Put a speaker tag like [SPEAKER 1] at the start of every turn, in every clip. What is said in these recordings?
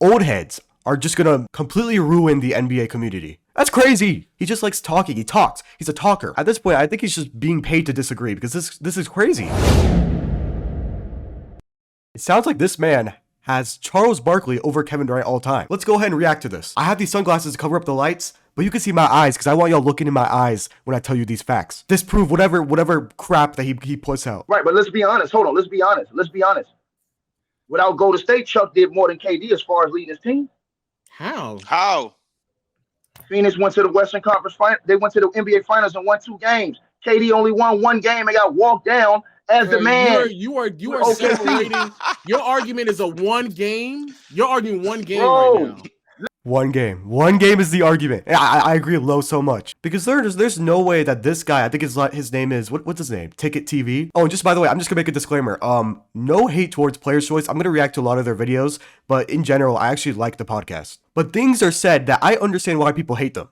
[SPEAKER 1] Old heads are just gonna completely ruin the NBA community. That's crazy. He just likes talking. He talks. He's a talker. At this point, I think he's just being paid to disagree because this is crazy. It sounds like this man has Charles Barkley over Kevin Durant all time. Let's go ahead and react to this. I have these sunglasses to cover up the lights, but you can see my eyes because I want y'all looking in my eyes when I tell you these facts. Disprove whatever crap that he puts out.
[SPEAKER 2] Right, but let's be honest. Hold on, let's be honest. Without Golden State, Chuck did more than KD as far as leading his team.
[SPEAKER 3] How?
[SPEAKER 2] Phoenix went to the Western Conference Final. They went to the NBA Finals and won 2 games. KD only won 1 game and got walked down as the man.
[SPEAKER 4] You are separating. Your argument is a 1 game. You're arguing 1 game
[SPEAKER 2] Bro.
[SPEAKER 4] right now.
[SPEAKER 1] 1 game. 1 game is the argument. I agree with Low so much. Because there's no way that this guy, I think his name is, what's his name? Ticket TV? Oh, and just by the way, I'm just gonna make a disclaimer. No hate towards Player's Choice. I'm gonna react to a lot of their videos, but in general, I actually like the podcast. But things are said that I understand why people hate them.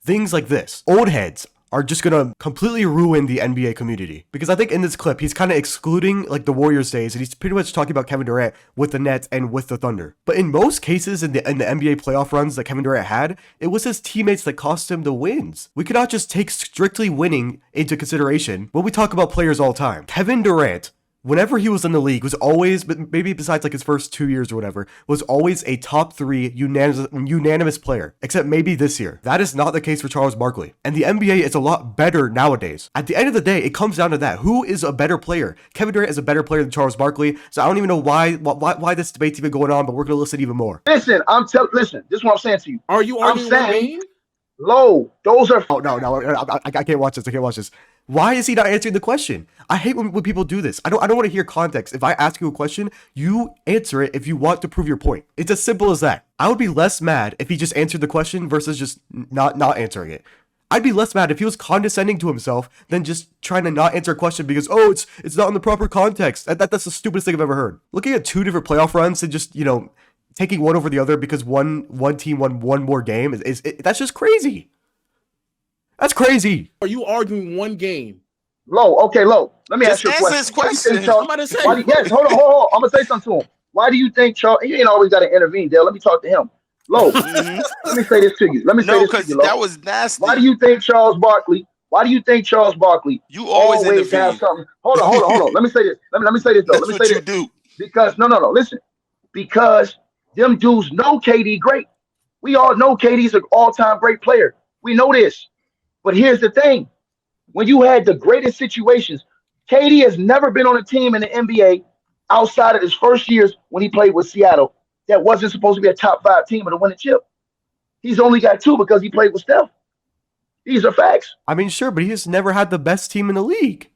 [SPEAKER 1] Things like this. Old heads are just gonna completely ruin the NBA community. Because I think in this clip, he's kind of excluding like the Warriors days, and he's pretty much talking about Kevin Durant with the Nets and with the Thunder. But in most cases in the NBA playoff runs that Kevin Durant had, it was his teammates that cost him the wins. We cannot just take strictly winning into consideration when we talk about players all the time. Kevin Durant, whenever he was in the league, was always, but maybe besides like his first 2 years or whatever, was always a top 3 unanimous player, except maybe this year. That is not the case for Charles Barkley. And the NBA is a lot better nowadays. At the end of the day, it comes down to that. Who is a better player? Kevin Durant is a better player than Charles Barkley, so I don't even know why this debate's even going on, but we're going to listen even more.
[SPEAKER 2] Listen, this is what I'm saying to you.
[SPEAKER 4] Are you arguing 1 game?
[SPEAKER 2] Low, those are.
[SPEAKER 1] Oh, no, I can't watch this. Why is he not answering the question? I hate when people do this. I don't want to hear context. If I ask you a question, you answer it if you want to prove your point. It's as simple as that. I would be less mad if he just answered the question versus just not answering it. I'd be less mad if he was condescending to himself than just trying to not answer a question because, oh, it's not in the proper context. That's the stupidest thing I've ever heard. Looking at 2 different playoff runs and just, taking one over the other because one team won 1 more game, that's just crazy. That's crazy.
[SPEAKER 4] Are you arguing 1 game?
[SPEAKER 2] Low, okay, Low. Let me ask you a question.
[SPEAKER 3] Answer his question.
[SPEAKER 4] I'm about to say.
[SPEAKER 2] Yes, hold on. I'm going to say something to him. Why do you think Charles, he ain't always got to intervene, Dale. Let me talk to him. Low, let me say this to you.
[SPEAKER 3] No, because that was nasty.
[SPEAKER 2] Why do you think Charles Barkley,
[SPEAKER 3] You always intervene.
[SPEAKER 2] have something? Hold on. Let me say this. Let me say this, though.
[SPEAKER 3] That's
[SPEAKER 2] Let me
[SPEAKER 3] what
[SPEAKER 2] say
[SPEAKER 3] you
[SPEAKER 2] this.
[SPEAKER 3] do.
[SPEAKER 2] Because, no, listen. Because them dudes know KD great. We all know KD's an all-time great player. We know this. But here's the thing. When you had the greatest situations, KD has never been on a team in the NBA outside of his first years when he played with Seattle that wasn't supposed to be a top 5 team or to win a chip. He's only got 2 because he played with Steph. These are facts.
[SPEAKER 1] I mean, sure, but he just never had the best team in the league.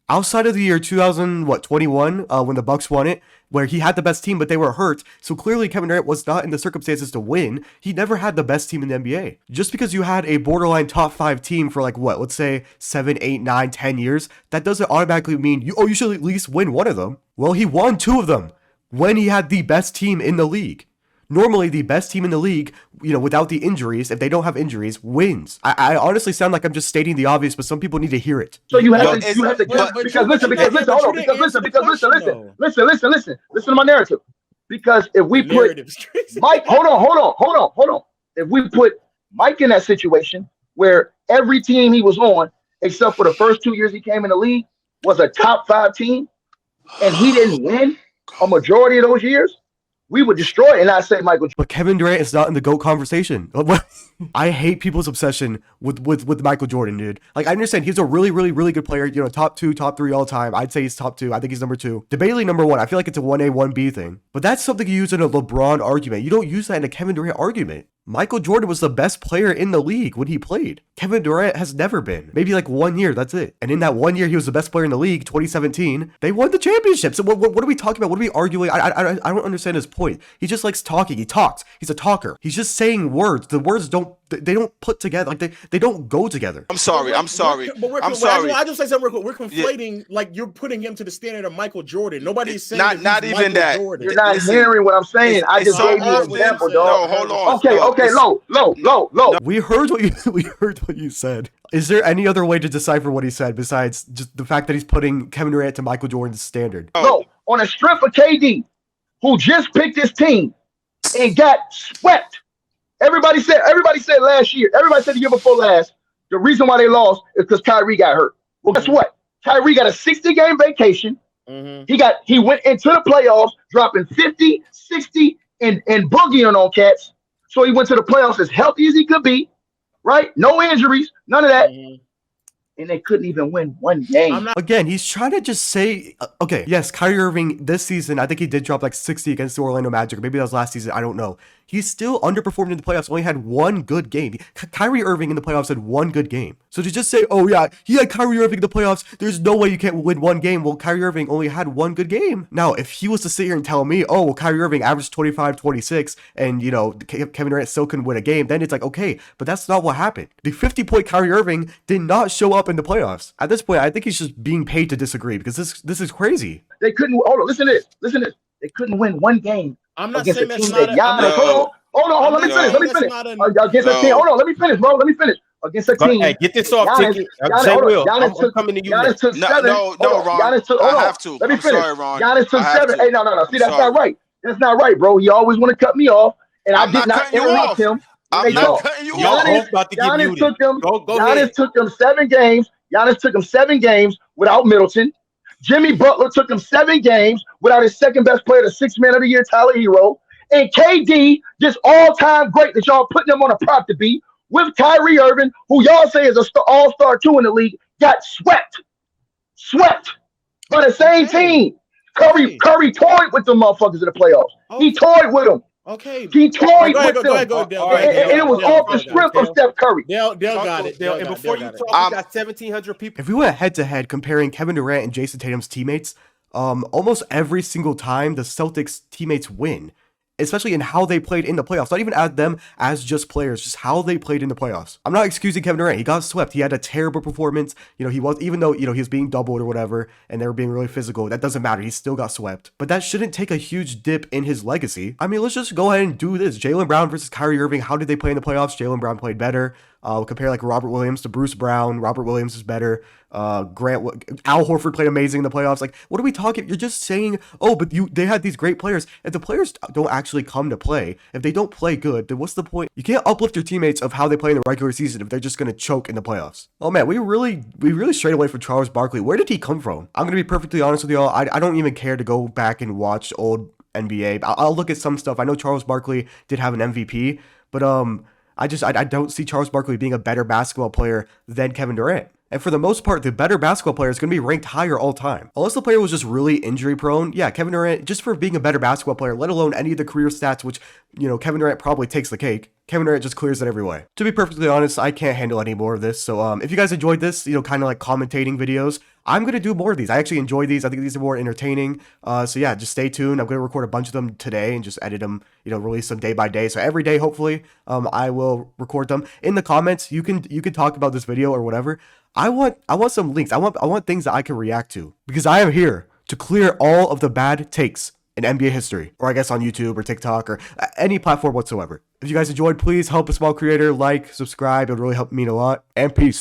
[SPEAKER 1] Outside of the year 2021, when the Bucks won it, where he had the best team, but they were hurt. So clearly Kevin Durant was not in the circumstances to win. He never had the best team in the NBA. Just because you had a borderline top 5 team for let's say 7, 8, 9, 10 years, that doesn't automatically mean you should at least win 1 of them. Well, he won 2 of them when he had the best team in the league. Normally, the best team in the league, without the injuries, if they don't have injuries, wins. I honestly sound like I'm just stating the obvious, but some people need to hear it.
[SPEAKER 2] So you have to listen to my narrative. Because if we put Mike, hold on. If we put Mike in that situation where every team he was on, except for the first 2 years he came in the league, was a top 5 team, and he didn't win a majority of those years, we would destroy it, and I say Michael.
[SPEAKER 1] But Kevin Durant is not in the GOAT conversation. I hate people's obsession with Michael Jordan, dude. Like, I understand he's a really, really, really good player. Top 2, top 3 all time. I'd say he's top 2. I think he's number 2. Debatably number 1. I feel like it's a 1A, 1B thing. But that's something you use in a LeBron argument. You don't use that in a Kevin Durant argument. Michael Jordan was the best player in the league when he played. Kevin Durant has never been. Maybe 1 year, that's it. And in that 1 year, he was the best player in the league, 2017. They won the championship. So what are we talking about? What are we arguing? I don't understand his point. He just likes talking. He talks. He's a talker. He's just saying words. The words don't put together. They don't go together.
[SPEAKER 3] I'm sorry. I'm sorry.
[SPEAKER 4] I just say something real quick. We're conflating, you're putting him to the standard of Michael Jordan. Nobody's saying
[SPEAKER 3] not even
[SPEAKER 4] Michael
[SPEAKER 3] that.
[SPEAKER 4] Jordan.
[SPEAKER 2] You're not hearing what I'm saying. I just gave you an example, dog.
[SPEAKER 3] No, hold on.
[SPEAKER 2] Okay, low.
[SPEAKER 1] We heard what you said. Is there any other way to decipher what he said besides just the fact that he's putting Kevin Durant to Michael Jordan's standard?
[SPEAKER 2] No, on a strength of KD, who just picked his team, and got swept. Everybody said last year, everybody said the year before last, the reason why they lost is because Kyrie got hurt. Well, guess what? Kyrie got a 60-game vacation. He went into the playoffs dropping 50, 60, and boogieing on cats. So he went to the playoffs as healthy as he could be, right? No injuries, none of that. And they couldn't even win one game.
[SPEAKER 1] Again, he's trying to just say, okay, yes, Kyrie Irving this season, I think he did drop like 60 against the Orlando Magic, or maybe that was last season, I don't know. He's still underperformed in the playoffs, only had one good game. Kyrie Irving in the playoffs had one good game. So to just say, oh yeah, he had Kyrie Irving in the playoffs, there's no way you can't win one game. Well, Kyrie Irving only had one good game. Now, if he was to sit here and tell me, oh, well, Kyrie Irving averaged 25, 26, and, you know, Kevin Durant still couldn't win a game, then it's like, okay, but that's not what happened. The 50-point Kyrie Irving did not show up in the playoffs. At this point, I think he's just being paid to disagree, because this is crazy.
[SPEAKER 2] They couldn't, hold on, listen to this. They couldn't win one game.
[SPEAKER 4] I'm not
[SPEAKER 2] against
[SPEAKER 4] saying
[SPEAKER 2] a
[SPEAKER 4] that's
[SPEAKER 2] team
[SPEAKER 4] not
[SPEAKER 2] that Giannis. Hold on, let me finish. Against a team, hold on, let me finish, bro. Let me finish. Against a team.
[SPEAKER 5] Hey, get this off, Tiki. I'm coming to you.
[SPEAKER 2] Giannis took 7.
[SPEAKER 3] No, Ron. I have to.
[SPEAKER 2] Let me finish.
[SPEAKER 3] Sorry, Ron.
[SPEAKER 2] Giannis took 7. Hey, no. See, that's not right. That's not right, bro. He always want to cut me off, and I did not interrupt him.
[SPEAKER 3] I'm not cutting you off.
[SPEAKER 2] Giannis took them 7 games. Giannis took them 7 games without Middleton. Jimmy Butler took them 7 games without his second best player, the 6th man of the year, Tyler Hero. And KD, just all-time great that y'all putting him on a prop to be, with Kyrie Irving, who y'all say is an all-star 2 in the league, got swept by the same team. Curry toyed with them motherfuckers in the playoffs. He toyed with them.
[SPEAKER 4] Okay.
[SPEAKER 2] He toyed with them.
[SPEAKER 4] Go,
[SPEAKER 2] and it was off the strength of Steph Curry.
[SPEAKER 4] Dale got it.
[SPEAKER 5] And before you talk, we got 1,700 people.
[SPEAKER 1] If we went head-to-head comparing Kevin Durant and Jason Tatum's teammates, almost every single time the Celtics teammates win, especially in how they played in the playoffs. Not even at them as just players, just how they played in the playoffs. I'm not excusing Kevin Durant. He got swept. He had a terrible performance. You know, he was, even though, you know, he was being doubled or whatever, and they were being really physical, that doesn't matter. He still got swept. But that shouldn't take a huge dip in his legacy. I mean, let's just go ahead and do this. Jaylen Brown versus Kyrie Irving. How did they play in the playoffs? Jaylen Brown played better. We'll compare like Robert Williams to Bruce Brown. Robert Williams is better. Al Horford played amazing in the playoffs. Like, what are we talking? You're just saying, oh, but they had these great players. If the players don't actually come to play, if they don't play good, then what's the point? You can't uplift your teammates of how they play in the regular season if they're just going to choke in the playoffs. Oh man, we really strayed away from Charles Barkley. Where did he come from? I'm going to be perfectly honest with y'all. I don't even care to go back and watch old NBA. I'll look at some stuff. I know Charles Barkley did have an MVP, but I don't see Charles Barkley being a better basketball player than Kevin Durant. And for the most part, the better basketball player is going to be ranked higher all time. Unless the player was just really injury prone, yeah, Kevin Durant, just for being a better basketball player, let alone any of the career stats, which, you know, Kevin Durant probably takes the cake. Kevin Durant just clears it every way. To be perfectly honest, I can't handle any more of this. So if you guys enjoyed this, you know, kind of like commentating videos, I'm going to do more of these. I actually enjoy these. I think these are more entertaining. So yeah, just stay tuned. I'm going to record a bunch of them today and just edit them, you know, release them day by day. So every day, hopefully, I will record them. In the comments, you can talk about this video or whatever. I want some links. I want things that I can react to, because I am here to clear all of the bad takes in NBA history, or I guess on YouTube or TikTok or any platform whatsoever. If you guys enjoyed, please help a small creator, like, subscribe. It would really help me a lot. And peace.